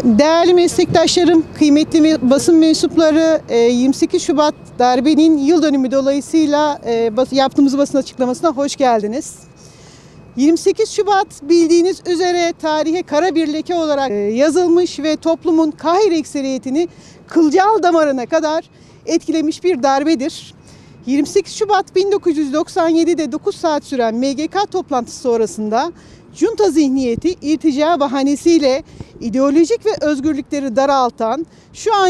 Değerli meslektaşlarım, kıymetli basın mensupları, 28 Şubat darbenin yıl dönümü dolayısıyla yaptığımız basın açıklamasına hoş geldiniz. 28 Şubat bildiğiniz üzere tarihe kara bir leke olarak yazılmış ve toplumun kahir ekseriyetini kılcal damarına kadar etkilemiş bir darbedir. 28 Şubat 1997'de 9 saat süren MGK toplantısı sonrasında junta zihniyeti irtica bahanesiyle ideolojik ve özgürlükleri daraltan, şu an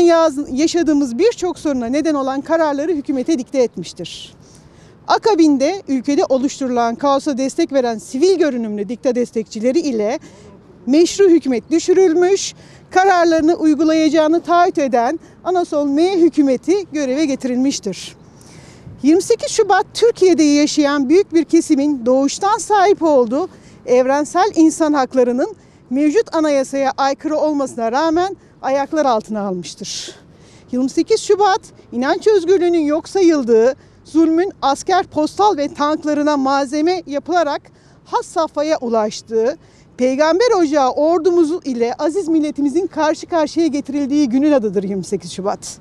yaşadığımız birçok soruna neden olan kararları hükümete dikte etmiştir. Akabinde ülkede oluşturulan kaosa destek veren sivil görünümlü dikta destekçileri ile meşru hükümet düşürülmüş, kararlarını uygulayacağını taahhüt eden Anasol M hükümeti göreve getirilmiştir. 28 Şubat Türkiye'de yaşayan büyük bir kesimin doğuştan sahip olduğu evrensel insan haklarının mevcut anayasaya aykırı olmasına rağmen ayaklar altına almıştır. 28 Şubat inanç özgürlüğünün yok sayıldığı, zulmün asker, postal ve tanklarına malzeme yapılarak has safhaya ulaştığı, Peygamber Ocağı ordumuz ile aziz milletimizin karşı karşıya getirildiği günün adıdır 28 Şubat.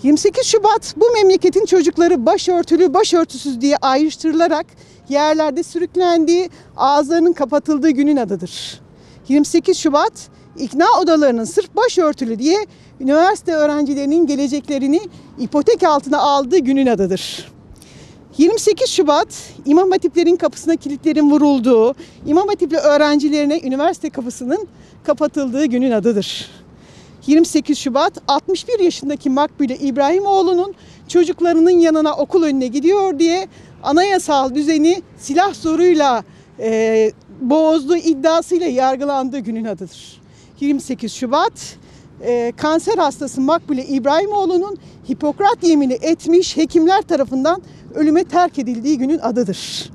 28 Şubat bu memleketin çocukları başörtülü, başörtüsüz diye ayrıştırılarak yerlerde sürüklendiği, ağızlarının kapatıldığı günün adıdır. 28 Şubat ikna odalarının sırf başörtülü diye üniversite öğrencilerinin geleceklerini ipotek altına aldığı günün adıdır. 28 Şubat İmam Hatiplerin kapısına kilitlerin vurulduğu, İmam Hatipli öğrencilerine üniversite kapısının kapatıldığı günün adıdır. 28 Şubat 61 yaşındaki Makbule İbrahimoğlu'nun çocuklarının yanına okul önüne gidiyor diye anayasal düzeni silah zoruyla bozduğu iddiasıyla yargılandığı günün adıdır. 28 Şubat kanser hastası Makbule İbrahimoğlu'nun Hipokrat yemini etmiş hekimler tarafından ölüme terk edildiği günün adıdır.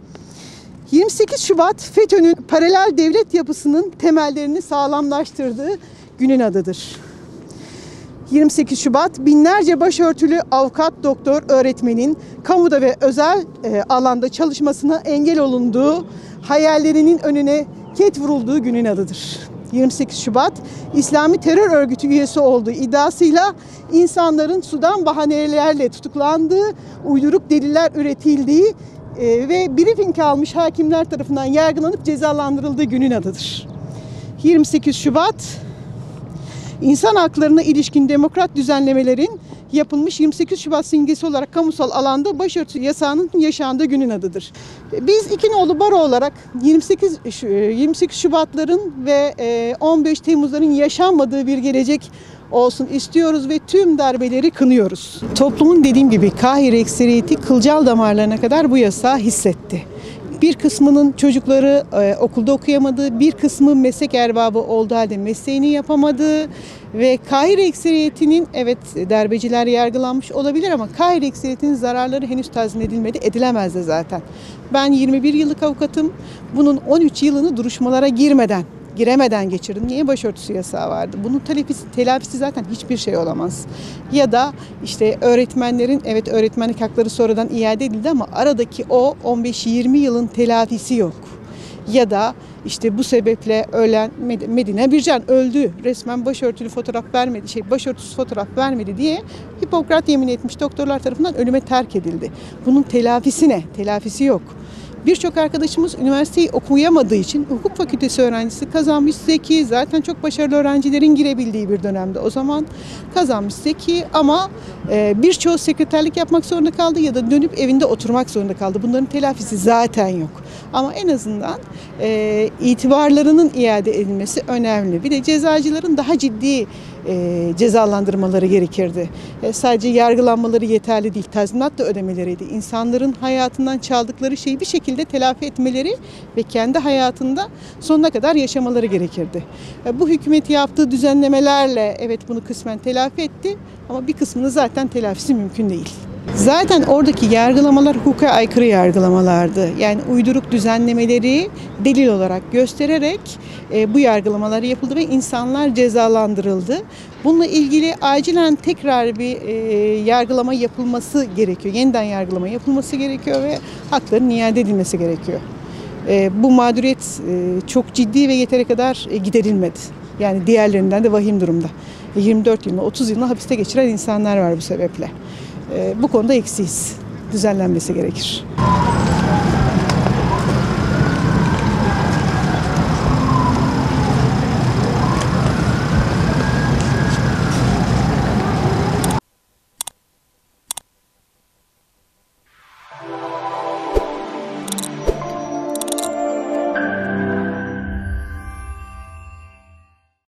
28 Şubat FETÖ'nün paralel devlet yapısının temellerini sağlamlaştırdığı günün adıdır. 28 Şubat binlerce başörtülü avukat, doktor, öğretmenin kamuda ve özel alanda çalışmasına engel olunduğu, hayallerinin önüne ket vurulduğu günün adıdır. 28 Şubat İslami terör örgütü üyesi olduğu iddiasıyla insanların sudan bahanelerle tutuklandığı, uyduruk deliller üretildiği ve briefing almış hakimler tarafından yargılanıp cezalandırıldığı günün adıdır. 28 Şubat İnsan haklarına ilişkin demokrat düzenlemelerin yapılmış 28 Şubat simgesi olarak kamusal alanda başörtüsü yasağının yaşandığı günün adıdır. Biz İkinoğlu Baro olarak 28 Şubatların ve 15 Temmuzların yaşanmadığı bir gelecek olsun istiyoruz ve tüm darbeleri kınıyoruz. Toplumun dediğim gibi kahir ekseriyeti kılcal damarlarına kadar bu yasağı hissetti. Bir kısmının çocukları okulda okuyamadı, bir kısmı meslek erbabı olduğu halde mesleğini yapamadı ve kahir ekseriyetinin, evet darbeciler yargılanmış olabilir ama kahir ekseriyetinin zararları henüz tazmin edilmedi, edilemez de zaten. Ben 21 yıllık avukatım, bunun 13 yılını duruşmalara giremeden geçirdim. Niye? Başörtüsü yasağı vardı. Bunun telafisi zaten hiçbir şey olamaz. Ya da işte öğretmenlerin, evet öğretmenlik hakları sonradan iade edildi ama aradaki o 15-20 yılın telafisi yok. Ya da işte bu sebeple ölen Medine Bircan öldü. Resmen başörtülü fotoğraf vermedi, başörtüsüz fotoğraf vermedi diye Hipokrat yemin etmiş doktorlar tarafından ölüme terk edildi. Bunun telafisi ne? Telafisi yok. Birçok arkadaşımız üniversiteyi okuyamadığı için hukuk fakültesi öğrencisi kazanmış, zeki, zaten çok başarılı öğrencilerin girebildiği bir dönemde o zaman kazanmış, zeki ama birçoğu sekreterlik yapmak zorunda kaldı ya da dönüp evinde oturmak zorunda kaldı. Bunların telafisi zaten yok. Ama en azından itibarlarının iade edilmesi önemli. Bir de cezacıların daha ciddi cezalandırmaları gerekirdi. Sadece yargılanmaları yeterli değil, tazminat da ödemeleriydi. İnsanların hayatından çaldıkları şeyi bir şekilde telafi etmeleri ve kendi hayatında sonuna kadar yaşamaları gerekirdi. Bu hükümet yaptığı düzenlemelerle evet bunu kısmen telafi etti ama bir kısmını zaten telafisi mümkün değil. Zaten oradaki yargılamalar hukuka aykırı yargılamalardı. Yani uyduruk düzenlemeleri delil olarak göstererek bu yargılamalar yapıldı ve insanlar cezalandırıldı. Bununla ilgili acilen tekrar bir yargılama yapılması gerekiyor. Yeniden yargılama yapılması gerekiyor ve hakların iade edilmesi gerekiyor. Bu mağduriyet çok ciddi ve yeteri kadar giderilmedi. Yani diğerlerinden de vahim durumda. 24 yılını, 30 yılını hapiste geçiren insanlar var bu sebeple. Bu konuda eksiyiz. Düzenlenmesi gerekir.